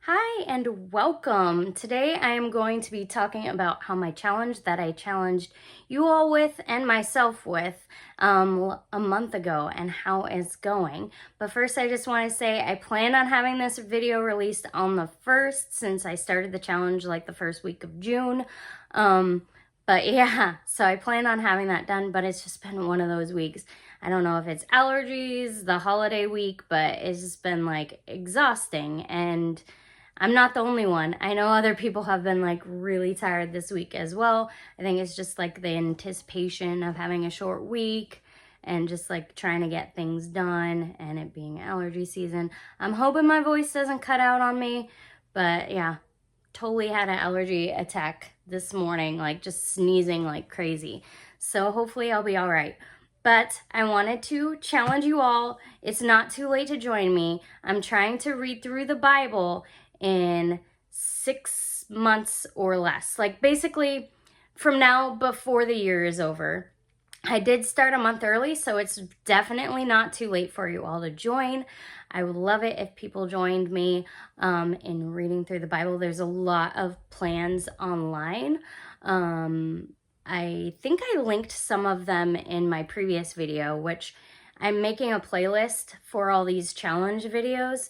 Hi and welcome. Today I am going to be talking about how my challenge that I challenged you all with and myself with a month ago and how it's going. But first I just want to say I plan on having this video released on the 1st since I started the challenge like the first week of June. But yeah, so I plan on having that done, but it's just been one of those weeks. I don't know if it's allergies, the holiday week, but it's just been like exhausting, and I'm not the only one. I know other people have been like really tired this week as well. I think it's just like the anticipation of having a short week and just like trying to get things done and it being allergy season. I'm hoping my voice doesn't cut out on me, but yeah, totally had an allergy attack this morning, like just sneezing like crazy. So hopefully I'll be all right. But I wanted to challenge you all. It's not too late to join me. I'm trying to read through the Bible in 6 months or less. Like basically from now before the year is over. I did start a month early, so it's definitely not too late for you all to join. I would love it if people joined me in reading through the Bible. There's a lot of plans online. I think I linked some of them in my previous video, which I'm making a playlist for all these challenge videos.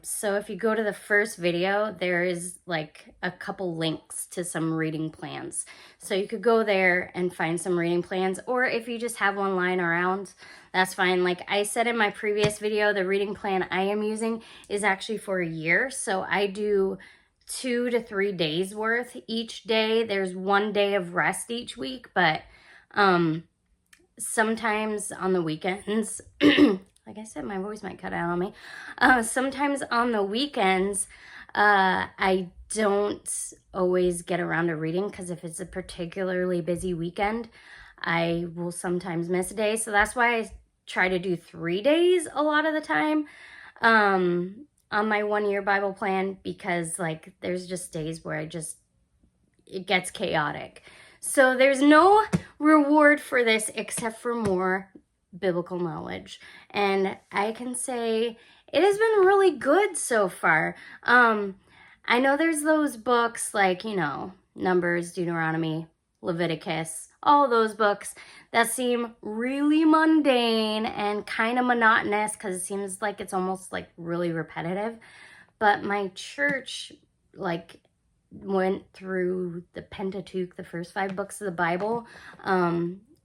So if you go to the first video, there is like a couple links to some reading plans. So you could go there and find some reading plans, or if you just have one lying around, that's fine. Like I said in my previous video, the reading plan I am using is actually for a year. So I do 2 to 3 days worth each day. There's 1 day of rest each week, but sometimes on the weekends, like I said, my voice might cut out on me. Sometimes on the weekends, I don't always get around to reading because if it's a particularly busy weekend, I will sometimes miss a day. So that's why I try to do 3 days a lot of the time on my 1 year Bible plan, because like there's just days where it gets chaotic. So there's no reward for this except for more biblical knowledge. And I can say it has been really good so far. I know there's those books like, Numbers, Deuteronomy, Leviticus, all those books that seem really mundane and kind of monotonous because it seems like it's almost like really repetitive. But my church went through the Pentateuch, the first 5 books of the Bible,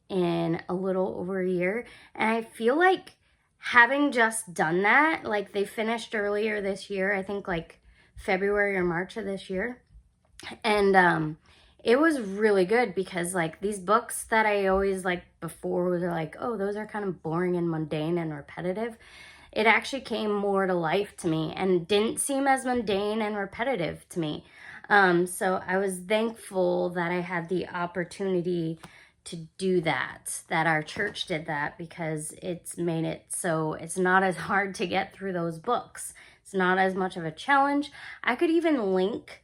in a little over a year. And I feel like having just done that, like they finished earlier this year, I think like February or March of this year. And it was really good because like these books that I always like before were like, oh, those are kind of boring and mundane and repetitive. It actually came more to life to me and didn't seem as mundane and repetitive to me. So I was thankful that I had the opportunity to do that our church did that, because it's made it so it's not as hard to get through those books. It's not as much of a challenge. I could even link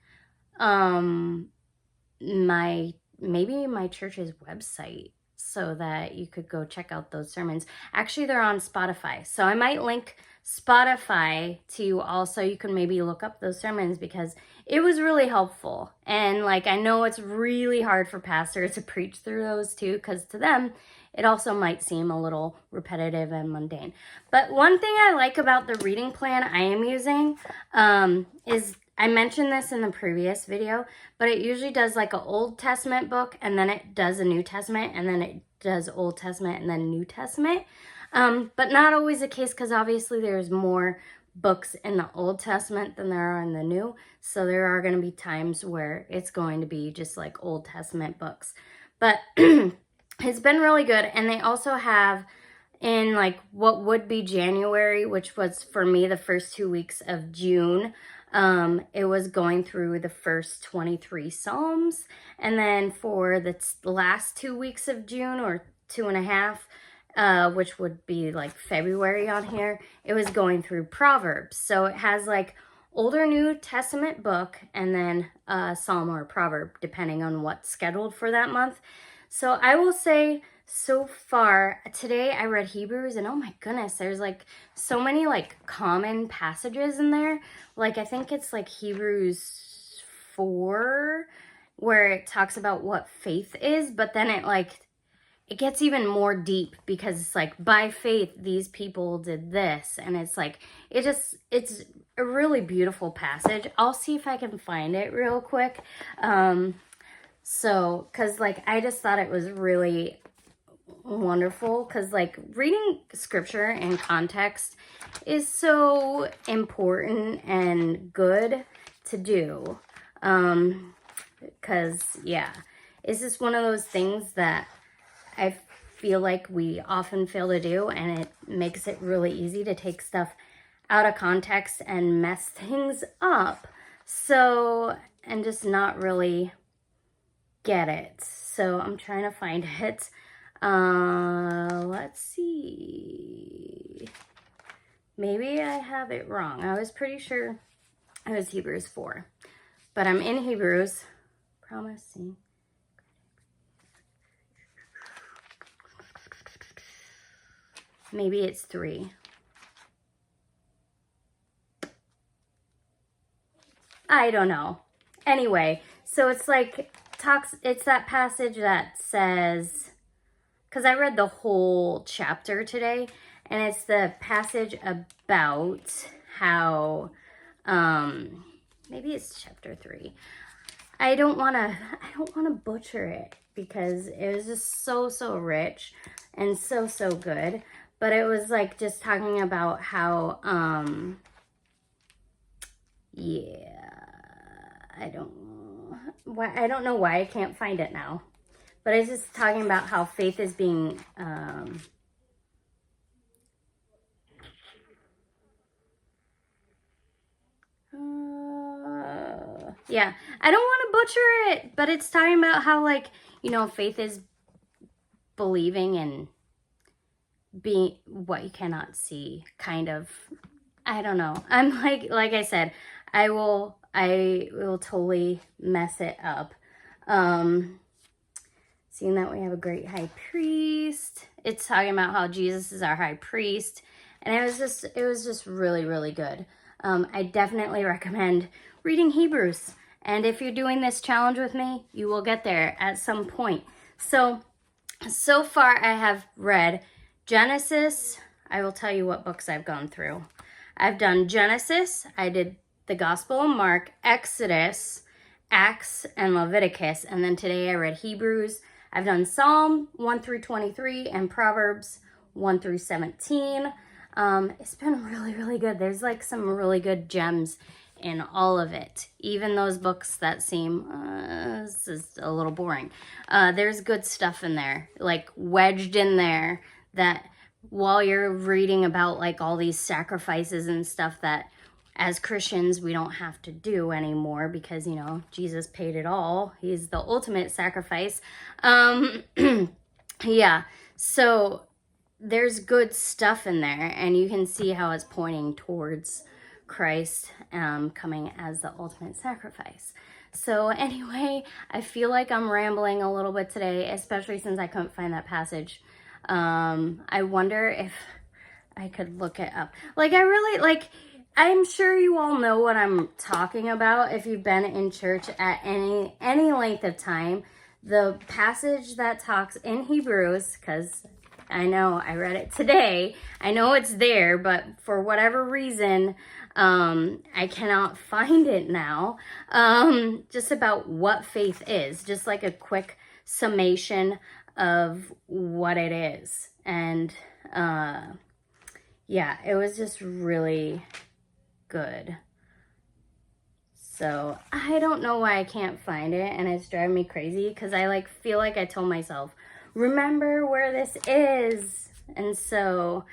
maybe my church's website so that you could go check out those sermons. Actually, they're on Spotify. So I might link Spotify to you all so you can maybe look up those sermons, because it was really helpful. And like, I know it's really hard for pastors to preach through those too, because to them, it also might seem a little repetitive and mundane. But one thing I like about the reading plan I am using is, I mentioned this in the previous video, but it usually does like an Old Testament book, and then it does a New Testament, and then it does Old Testament and then New Testament. But not always the case, because obviously there's more books in the Old Testament than there are in the New. So there are going to be times where it's going to be just like Old Testament books. But it's been really good. And they also have in like what would be January, which was for me the first 2 weeks of June, it was going through the first 23 Psalms. And then for the last 2 weeks of June, or 2.5, which would be like February on here, it was going through Proverbs. So it has like older New Testament book and then a Psalm or a Proverb, depending on what's scheduled for that month. So I will say so far today I read Hebrews, and oh my goodness, there's like so many like common passages in there. Like I think it's like Hebrews 4 where it talks about what faith is, but then it gets even more deep because it's like by faith these people did this, and it's like it's a really beautiful passage. I'll see if I can find it real quick. So because like I just thought it was really wonderful, because like reading scripture in context is so important and good to do, because yeah, it's just one of those things that I feel like we often fail to do, and it makes it really easy to take stuff out of context and mess things up, so, and just not really get it. So I'm trying to find it. Let's see. Maybe I have it wrong. I was pretty sure it was Hebrews 4. But I'm in Hebrews. Promising. Maybe it's 3. I don't know. Anyway, so it's like it's that passage that says, because I read the whole chapter today, and it's the passage about how, maybe it's chapter 3. I don't want to butcher it because it was just so rich and so good. But it was like just talking about how, yeah, I don't know why I can't find it now. But it's just talking about how faith is being, yeah, I don't want to butcher it, but it's talking about how, like, you know, faith is believing and being what you cannot see, kind of. I don't know. I'm like I said, I will totally mess it up. Seeing that we have a great high priest. It's talking about how Jesus is our high priest. And it was just really good. I definitely recommend reading Hebrews. And if you're doing this challenge with me, you will get there at some point. So far I have read Genesis. I will tell you what books I've gone through. I've done Genesis. I did the Gospel of Mark, Exodus, Acts, and Leviticus. And then today I read Hebrews. I've done Psalm 1 through 23 and Proverbs 1 through 17. It's been really good. There's like some really good gems in all of it. Even those books that seem, this is a little boring. There's good stuff in there, like wedged in there, that while you're reading about like all these sacrifices and stuff that as Christians we don't have to do anymore because, you know, Jesus paid it all. He's the ultimate sacrifice. Yeah, so there's good stuff in there, and you can see how it's pointing towards Christ coming as the ultimate sacrifice. So anyway, I feel like I'm rambling a little bit today, especially since I couldn't find that passage. I wonder if I could look it up. Like, I'm sure you all know what I'm talking about if you've been in church at any length of time. The passage that talks in Hebrews, because I know I read it today. I know it's there, but for whatever reason, I cannot find it now. Just about what faith is, just like a quick summation of what it is. And yeah, it was just really good. So I don't know why I can't find it, and it's driving me crazy because I like feel like I told myself, remember where this is. And so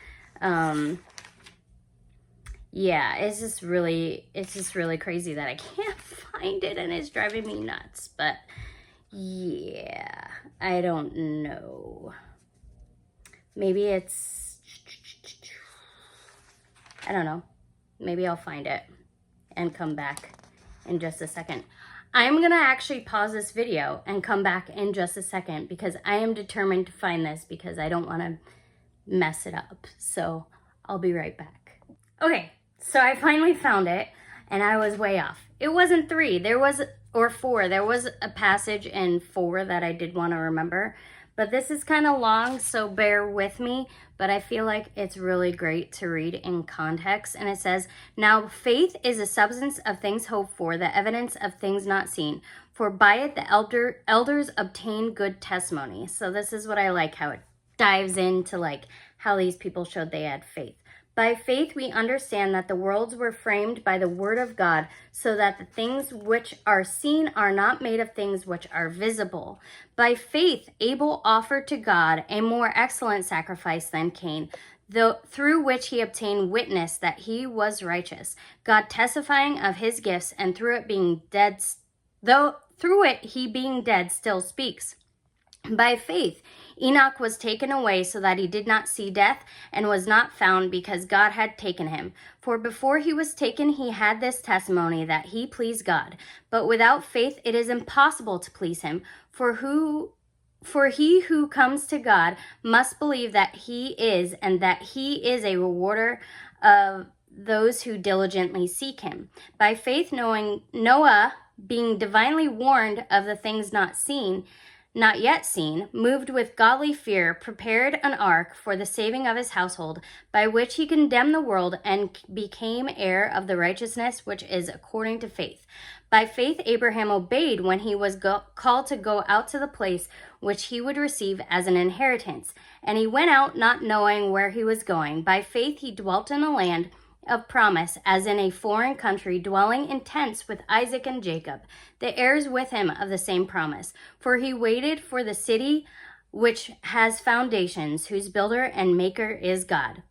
yeah, it's just really crazy that I can't find it, and it's driving me nuts. But yeah, I don't know. Maybe it's, I don't know. Maybe I'll find it and come back in just a second. I'm going to actually pause this video and come back in just a second because I am determined to find this because I don't want to mess it up. So I'll be right back. Okay, so I finally found it and I was way off. It wasn't 3, or 4. There was a passage in 4 that I did want to remember. But this is kind of long, so bear with me. But I feel like it's really great to read in context. And it says, "Now faith is the substance of things hoped for, the evidence of things not seen. For by it the elders obtain good testimony." So this is what I like, how it dives into like how these people showed they had faith. "By faith we understand that the worlds were framed by the word of God, so that the things which are seen are not made of things which are visible. By faith Abel offered to God a more excellent sacrifice than Cain, through which he obtained witness that he was righteous, God testifying of his gifts, and through it he being dead still speaks. By faith, Enoch was taken away so that he did not see death, and was not found because God had taken him. For before he was taken, he had this testimony that he pleased God. But without faith it is impossible to please him. For he who comes to God must believe that he is, and that he is a rewarder of those who diligently seek him. By faith, Noah, being divinely warned of the things not yet seen, moved with godly fear, prepared an ark for the saving of his household, by which he condemned the world and became heir of the righteousness which is according to faith. By faith Abraham obeyed when he was called to go out to the place which he would receive as an inheritance, and he went out not knowing where he was going. By faith he dwelt in a land of promise, as in a foreign country, dwelling in tents with Isaac and Jacob, the heirs with him of the same promise. For he waited for the city which has foundations, whose builder and maker is God.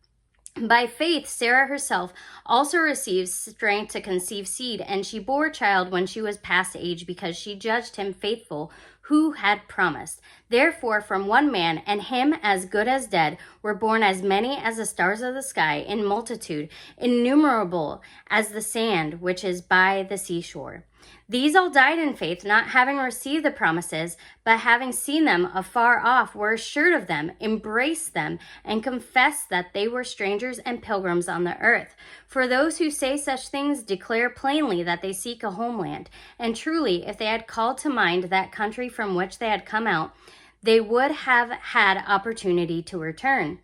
By faith Sarah herself also received strength to conceive seed, and she bore a child when she was past age, because she judged him faithful who had promised. Therefore from one man, and him as good as dead, were born as many as the stars of the sky, in multitude, innumerable as the sand which is by the seashore. These all died in faith, not having received the promises, but having seen them afar off, were assured of them, embraced them, and confessed that they were strangers and pilgrims on the earth. For those who say such things declare plainly that they seek a homeland. And truly, if they had called to mind that country from which they had come out, they would have had opportunity to return.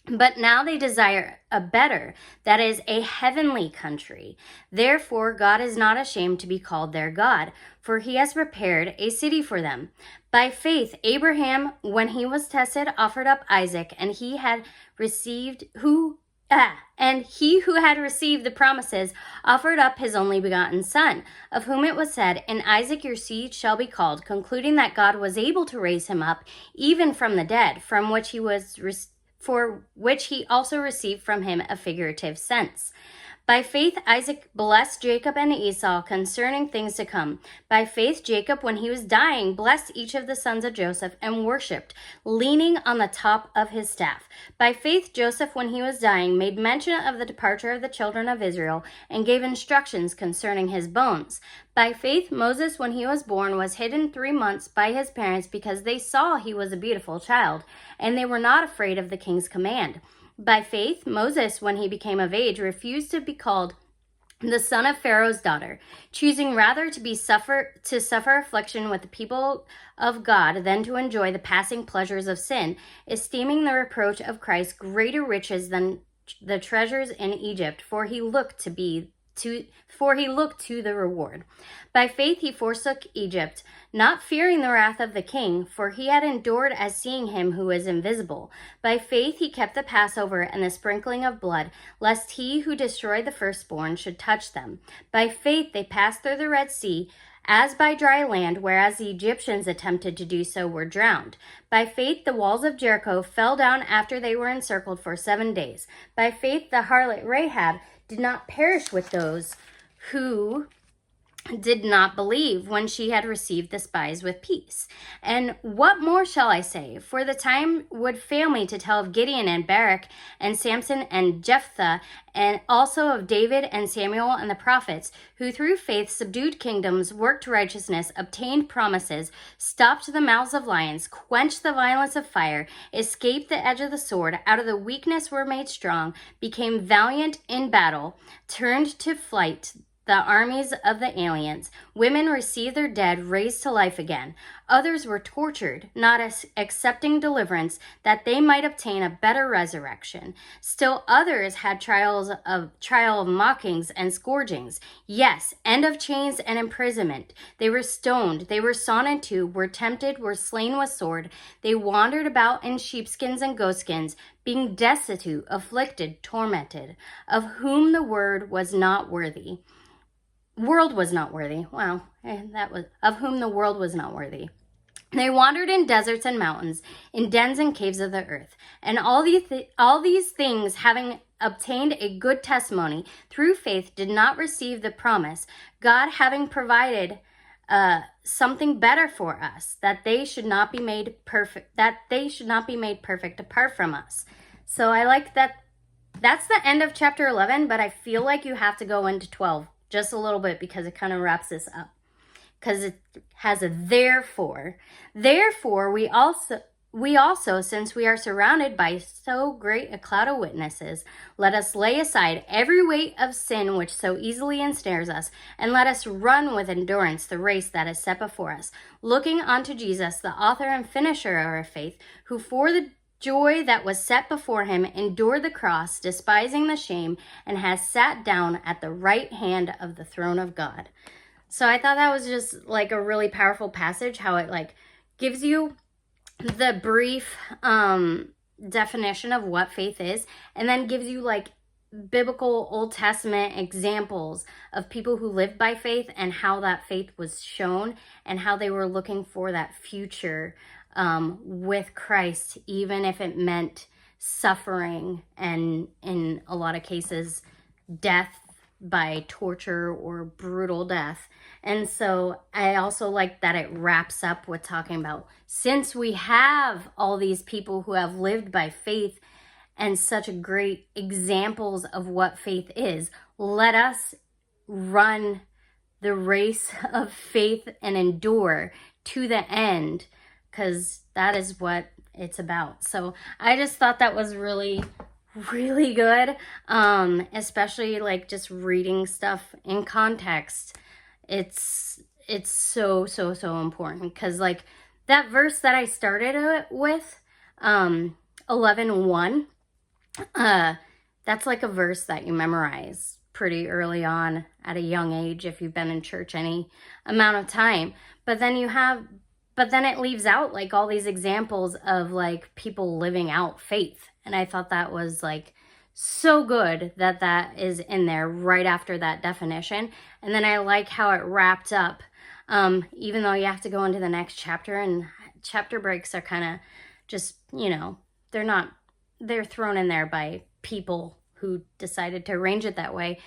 But now they desire a better, that is, a heavenly country. Therefore God is not ashamed to be called their God, for he has prepared a city for them. By faith Abraham, when he was tested, offered up Isaac, and he who had received the promises offered up his only begotten son, of whom it was said, "In Isaac your seed shall be called," concluding that God was able to raise him up even from the dead, for which he also received from him a figurative sense. By faith Isaac blessed Jacob and Esau concerning things to come. By faith Jacob, when he was dying, blessed each of the sons of Joseph and worshipped, leaning on the top of his staff. By faith Joseph, when he was dying, made mention of the departure of the children of Israel, and gave instructions concerning his bones. By faith Moses, when he was born, was hidden 3 months by his parents, because they saw he was a beautiful child, and they were not afraid of the king's command. By faith Moses, when he became of age, refused to be called the son of Pharaoh's daughter, choosing rather to suffer affliction with the people of God than to enjoy the passing pleasures of sin, esteeming the reproach of Christ greater riches than the treasures in Egypt, for he looked to the reward. By faith he forsook Egypt, not fearing the wrath of the king, for he had endured as seeing him who is invisible. By faith he kept the Passover and the sprinkling of blood, lest he who destroyed the firstborn should touch them. By faith they passed through the Red Sea, as by dry land, whereas the Egyptians attempted to do so were drowned. By faith the walls of Jericho fell down after they were encircled for 7 days. By faith the harlot Rahab did not perish with those who did not believe when she had received the spies with peace. And what more shall I say? For the time would fail me to tell of Gideon and Barak and Samson and Jephthah, and also of David and Samuel and the prophets, who through faith subdued kingdoms, worked righteousness, obtained promises, stopped the mouths of lions, quenched the violence of fire, escaped the edge of the sword, out of the weakness were made strong, became valiant in battle, turned to flight the armies of the aliens. Women received their dead raised to life again. Others were tortured, not accepting deliverance, that they might obtain a better resurrection. Still others had trial of mockings and scourgings. Yes, and of chains and imprisonment. They were stoned, they were sawn in two, were tempted, were slain with sword. They wandered about in sheepskins and goatskins, being destitute, afflicted, tormented, of whom the world was not worthy. Wow, that was of whom the world was not worthy. They wandered in deserts and mountains, in dens and caves of the earth. And all these things, having obtained a good testimony through faith, did not receive the promise, God having provided something better for us, that they should not be made perfect apart from us. So I like that. That's the end of chapter 11, but I feel like you have to go into 12 just a little bit because it kind of wraps this up. Because it has a therefore. Therefore, we also, since we are surrounded by so great a cloud of witnesses, let us lay aside every weight of sin which so easily ensnares us, and let us run with endurance the race that is set before us, looking unto Jesus, the author and finisher of our faith, who for the joy that was set before him endured the cross, despising the shame, and has sat down at the right hand of the throne of God. So I thought that was just like a really powerful passage, how it like gives you the brief definition of what faith is, and then gives you like biblical Old Testament examples of people who lived by faith and how that faith was shown and how they were looking for that future with Christ, even if it meant suffering and in a lot of cases death by torture or brutal death. And so I also like that it wraps up with talking about, since we have all these people who have lived by faith and such great examples of what faith is, let us run the race of faith and endure to the end, because that is what it's about. So I just thought that was really, really good, especially like just reading stuff in context. It's so important, because like that verse that I started with, 11:1, that's like a verse that you memorize pretty early on at a young age if you've been in church any amount of time. But then it leaves out like all these examples of like people living out faith. And I thought that was like so good that is in there right after that definition. And then I like how it wrapped up, even though you have to go into the next chapter, and chapter breaks are kind of just, they're thrown in there by people who decided to arrange it that way.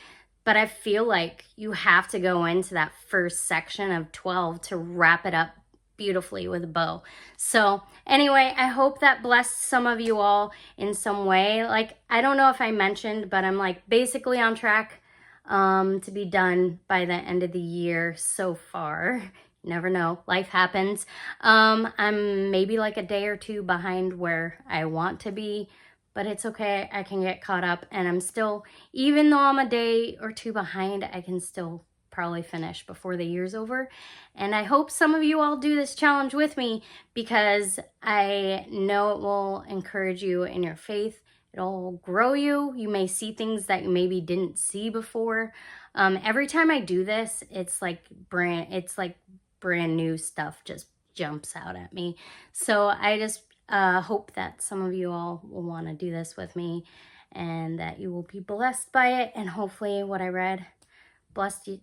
But I feel like you have to go into that first section of 12 to wrap it up beautifully with a bow. So anyway, I hope that blessed some of you all in some way. Like, I don't know if I mentioned, but I'm like basically on track to be done by the end of the year so far. You never know, life happens. I'm maybe like a day or two behind where I want to be, but it's okay. I can get caught up, and I'm still, even though I'm a day or two behind, I can still probably finish before the year's over. And I hope some of you all do this challenge with me, because I know it will encourage you in your faith. It'll grow you. You may see things that you maybe didn't see before. Every time I do this, it's like brand new stuff just jumps out at me. So I just hope that some of you all will want to do this with me, and that you will be blessed by it. And hopefully what I read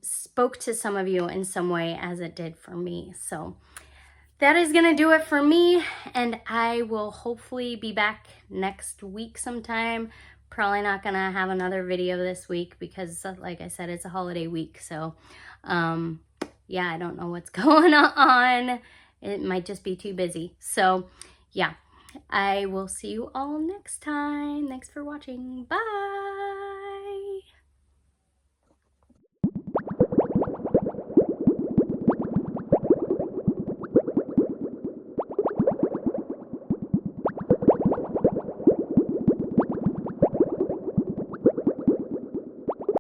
spoke to some of you in some way as it did for me. So that is going to do it for me, and I will hopefully be back next week sometime. Probably not going to have another video this week because, like I said, it's a holiday week. So yeah, I don't know what's going on. It might just be too busy. So yeah, I will see you all next time. Thanks for watching. Bye.